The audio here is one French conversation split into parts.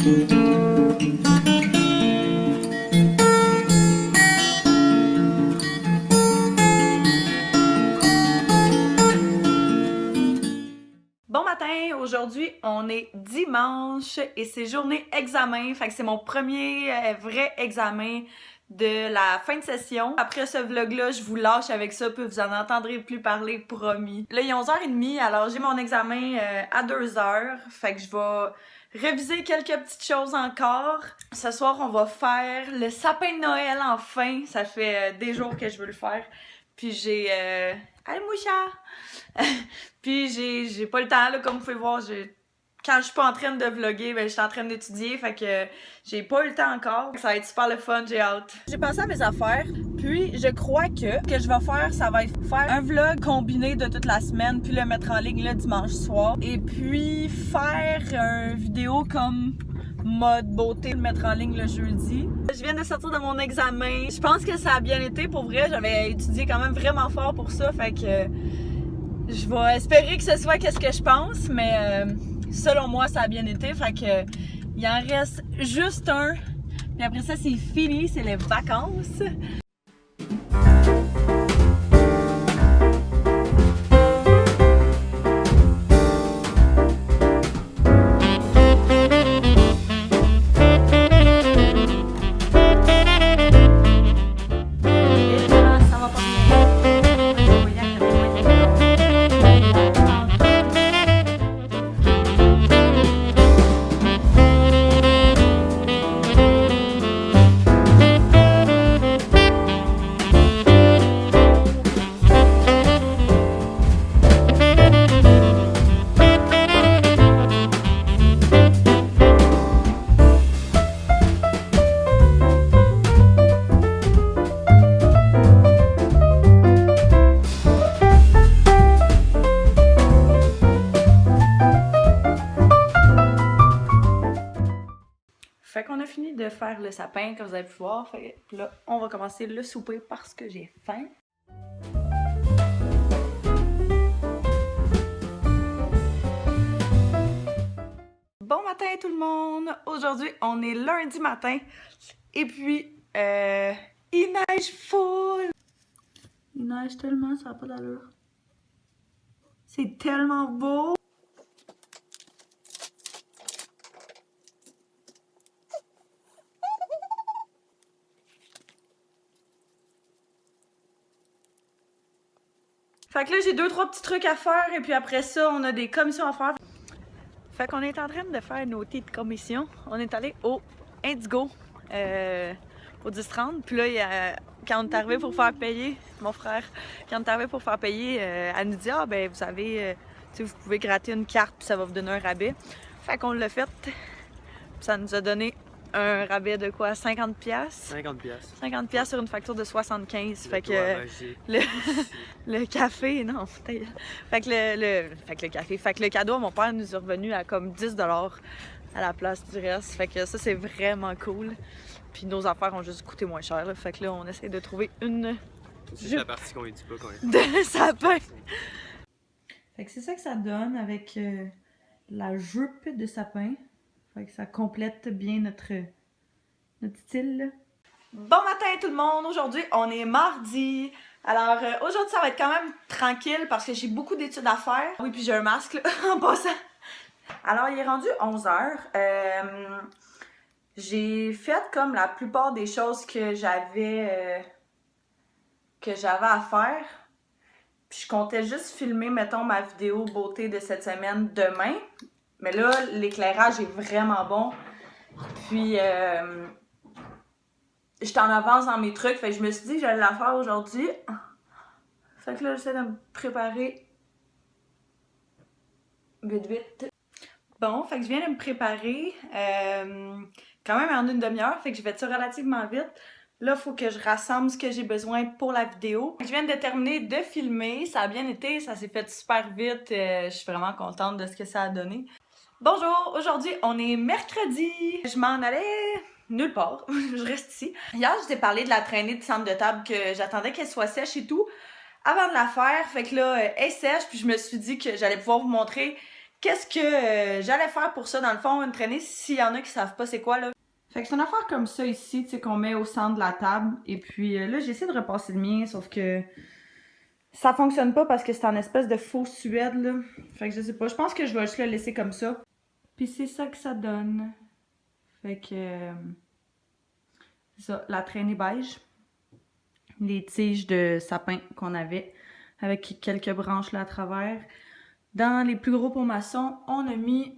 Bon matin, aujourd'hui on est dimanche et c'est journée examen, fait que c'est mon premier vrai examen de la fin de session. Après ce vlog-là, je vous lâche avec ça, puis vous en entendrez plus parler, promis. Là, il est 11h30, alors j'ai mon examen à 2h, fait que je vais réviser quelques petites choses encore. Ce soir, on va faire le sapin de Noël enfin, ça fait des jours que je veux le faire. Puis j'ai... Allez, moucha! Puis j'ai pas le temps, là, comme vous pouvez voir, quand je suis pas en train de vlogger, ben je suis en train d'étudier, fait que j'ai pas eu le temps encore. Ça va être super le fun, j'ai hâte. J'ai pensé à mes affaires, puis je crois que ce que je vais faire, ça va être faire un vlog combiné de toute la semaine, puis le mettre en ligne le dimanche soir. Et puis faire une vidéo comme mode beauté, le mettre en ligne le jeudi. Je viens de sortir de mon examen. Je pense que ça a bien été, pour vrai. J'avais étudié quand même vraiment fort pour ça, fait que je vais espérer que ce soit qu'est-ce que je pense, mais selon moi, ça a bien été. Fait que il en reste juste un. Puis après ça, c'est fini, c'est les vacances. Fait qu'on a fini de faire le sapin, comme vous avez pu voir. Fait que là, on va commencer le souper parce que j'ai faim. Bon matin tout le monde! Aujourd'hui, on est lundi matin. Et puis, il neige full! Il neige tellement, ça n'a pas d'allure. C'est tellement beau! Fait que là, j'ai 2-3 petits trucs à faire et puis après ça, on a des commissions à faire. Fait qu'on est en train de faire nos petites commissions. On est allé au Indigo, au 10-30. Puis là, quand on est arrivé pour faire payer, mon frère, quand on est arrivé pour faire payer, elle nous dit « Ah, ben vous savez, vous pouvez gratter une carte puis ça va vous donner un rabais. » Fait qu'on l'a fait. Puis ça nous a donné un rabais de quoi? 50$? 50$. 50$ sur une facture de 75$. Fait que le café, non. Fait que le café. Fait que le cadeau à mon père nous est revenu à comme 10$ à la place du reste. Fait que ça, c'est vraiment cool. Puis nos affaires ont juste coûté moins cher. Là. Fait que là, on essaie de trouver une C'est la partie qu'on ne dit pas quand même. de sapin. Fait que c'est ça que ça donne avec la jupe de sapin. Fait que ça complète bien notre style. Là. Bon matin tout le monde! Aujourd'hui, on est mardi. Alors, aujourd'hui, ça va être quand même tranquille parce que j'ai beaucoup d'études à faire. Oui, puis j'ai un masque là, en passant. Alors, il est rendu 11h. J'ai fait comme la plupart des choses que j'avais à faire. Puis je comptais juste filmer, mettons, ma vidéo beauté de cette semaine demain. Mais là, l'éclairage est vraiment bon. Puis, j'étais en avance dans mes trucs. Fait que je me suis dit que j'allais la faire aujourd'hui. Fait que là, j'essaie de me préparer vite, vite. Bon, fait que je viens de me préparer quand même en une demi-heure. Fait que je vais ça relativement vite. Là, il faut que je rassemble ce que j'ai besoin pour la vidéo. Je viens de terminer de filmer. Ça a bien été, ça s'est fait super vite. Je suis vraiment contente de ce que ça a donné. Bonjour, aujourd'hui on est mercredi. Je m'en allais nulle part, je reste ici. Hier, je t'ai parlé de la traînée de centre de table que j'attendais qu'elle soit sèche et tout avant de la faire. Fait que là, elle est sèche, puis je me suis dit que j'allais pouvoir vous montrer qu'est-ce que j'allais faire pour ça, dans le fond, une traînée, s'il y en a qui savent pas c'est quoi, là. Fait que c'est une affaire comme ça ici, tu sais, qu'on met au centre de la table. Et puis là, j'ai essayé de repasser le mien, sauf que ça fonctionne pas parce que c'est en espèce de faux suède, là. Fait que je sais pas, je pense que je vais juste le laisser comme ça. Puis c'est ça que ça donne. Fait que... c'est ça, la traînée beige. Les tiges de sapin qu'on avait, avec quelques branches là à travers. Dans les plus gros pots maçons, on a mis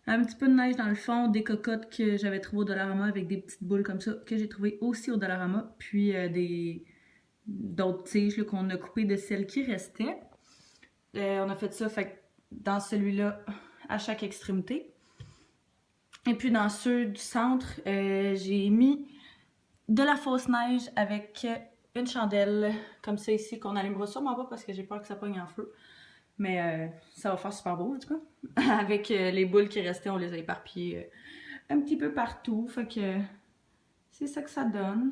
un petit peu de neige dans le fond, des cocottes que j'avais trouvées au Dollarama avec des petites boules comme ça, que j'ai trouvées aussi au Dollarama, puis d'autres tiges qu'on a coupées de celles qui restaient. On a fait ça fait, dans celui-là à chaque extrémité. Et puis dans ceux du centre, j'ai mis de la fausse neige avec une chandelle comme ça ici, qu'on n'allumera sûrement pas parce que j'ai peur que ça pogne en feu. Mais ça va faire super beau en tout cas. Avec les boules qui restaient, on les a éparpillées un petit peu partout. Fait que c'est ça que ça donne.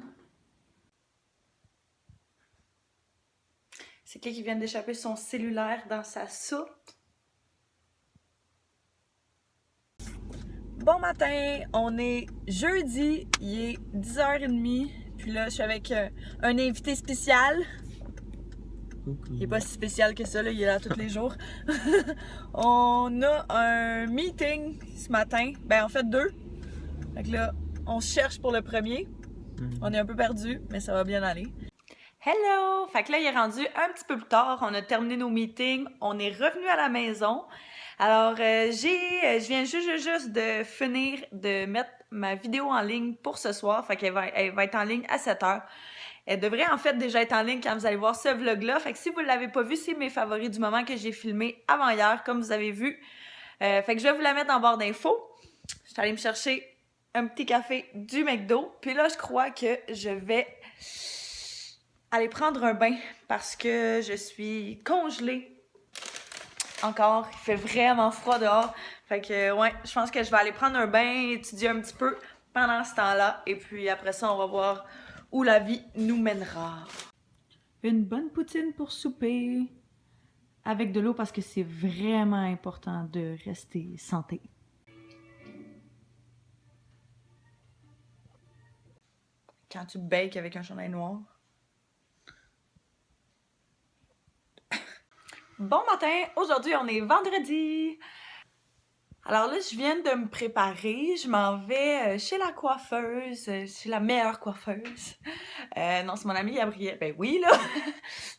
C'est qui vient d'échapper son cellulaire dans sa soupe. Bon matin, on est jeudi, il est 10h30. Puis là, je suis avec un invité spécial. Il est pas si spécial que ça, là, il est là tous les jours. On a un meeting ce matin. Ben, en fait, 2. Fait que là, on se cherche pour le premier. On est un peu perdu, mais ça va bien aller. Hello! Fait que là, il est rendu un petit peu plus tard. On a terminé nos meetings. On est revenu à la maison. Alors, je viens juste de finir de mettre ma vidéo en ligne pour ce soir. Fait qu'elle va être en ligne à 7h. Elle devrait en fait déjà être en ligne quand vous allez voir ce vlog-là. Fait que si vous ne l'avez pas vu, c'est mes favoris du moment que j'ai filmé avant hier, comme vous avez vu. Fait que je vais vous la mettre en barre d'infos. Je suis allée me chercher un petit café du McDo. Puis là, je crois que je vais aller prendre un bain parce que je suis congelée. Encore, il fait vraiment froid dehors. Fait que ouais, je pense que je vais aller prendre un bain, étudier un petit peu pendant ce temps-là. Et puis après ça, on va voir où la vie nous mènera. Une bonne poutine pour souper. Avec de l'eau parce que c'est vraiment important de rester santé. Quand tu bakes avec un chandail noir. Bon matin, aujourd'hui on est vendredi. Alors là, je viens de me préparer, je m'en vais chez la coiffeuse, chez la meilleure coiffeuse. Non, c'est mon amie Gabrielle, ben oui là,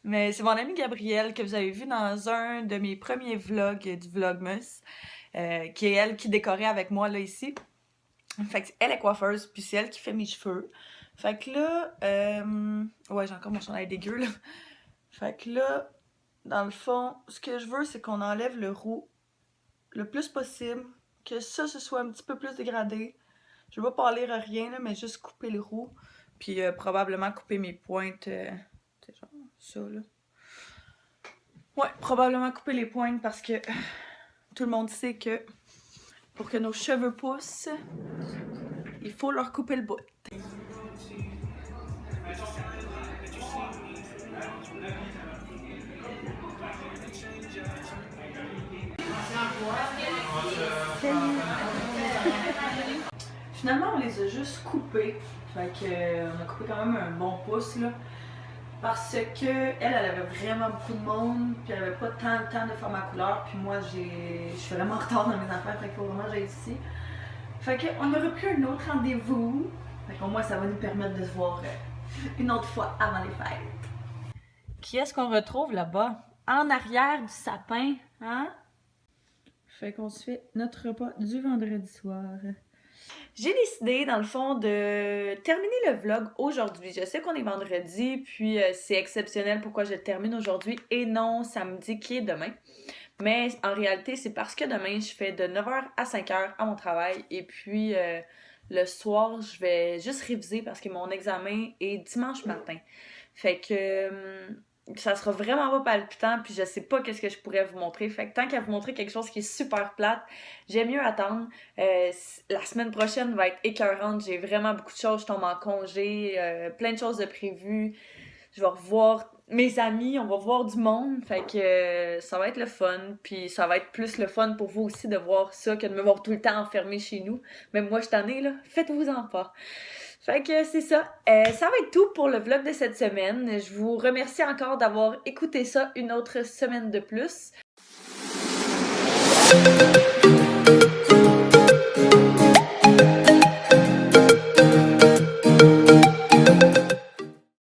mais c'est mon amie Gabrielle que vous avez vu dans un de mes premiers vlogs du Vlogmas, qui est elle qui décorait avec moi là ici. Fait que elle est coiffeuse, puis c'est elle qui fait mes cheveux. Fait que là, ouais j'ai encore mon chandail dégueu là. Fait que là, dans le fond, ce que je veux c'est qu'on enlève le roux le plus possible, que ça ce soit un petit peu plus dégradé. Je vais pas parler à rien, là, mais juste couper le roux, puis probablement couper mes pointes, c'est genre ça là. Ouais, probablement couper les pointes parce que tout le monde sait que pour que nos cheveux poussent, il faut leur couper le bout. Finalement, on les a juste coupés. Fait que, on a coupé quand même un bon pouce là. Parce que elle avait vraiment beaucoup de monde, puis elle avait pas tant le temps de faire ma couleur, puis moi je suis vraiment en retard dans mes affaires, fait qu'il faut vraiment que j'aille ici. Fait qu'on a repris un autre rendez-vous. Fait qu'au moins ça va nous permettre de se voir une autre fois avant les fêtes. Qui est-ce qu'on retrouve là-bas? En arrière du sapin, hein? Fait qu'on se fait notre repas du vendredi soir. J'ai décidé, dans le fond, de terminer le vlog aujourd'hui. Je sais qu'on est vendredi, puis c'est exceptionnel pourquoi je le termine aujourd'hui et non samedi qui est demain. Mais en réalité, c'est parce que demain, je fais de 9h à 5h à mon travail et puis le soir, je vais juste réviser parce que mon examen est dimanche matin. Fait que ça sera vraiment pas palpitant, puis je sais pas qu'est-ce que je pourrais vous montrer. Fait que tant qu'à vous montrer quelque chose qui est super plate, j'aime mieux attendre. La semaine prochaine va être écœurante. J'ai vraiment beaucoup de choses. Je tombe en congé, plein de choses de prévues. Je vais revoir mes amis, on va voir du monde, fait que ça va être le fun, puis ça va être plus le fun pour vous aussi de voir ça que de me voir tout le temps enfermée chez nous. Même moi, je t'en ai, là, faites-vous-en pas. Fait que c'est ça. Ça va être tout pour le vlog de cette semaine. Je vous remercie encore d'avoir écouté ça une autre semaine de plus.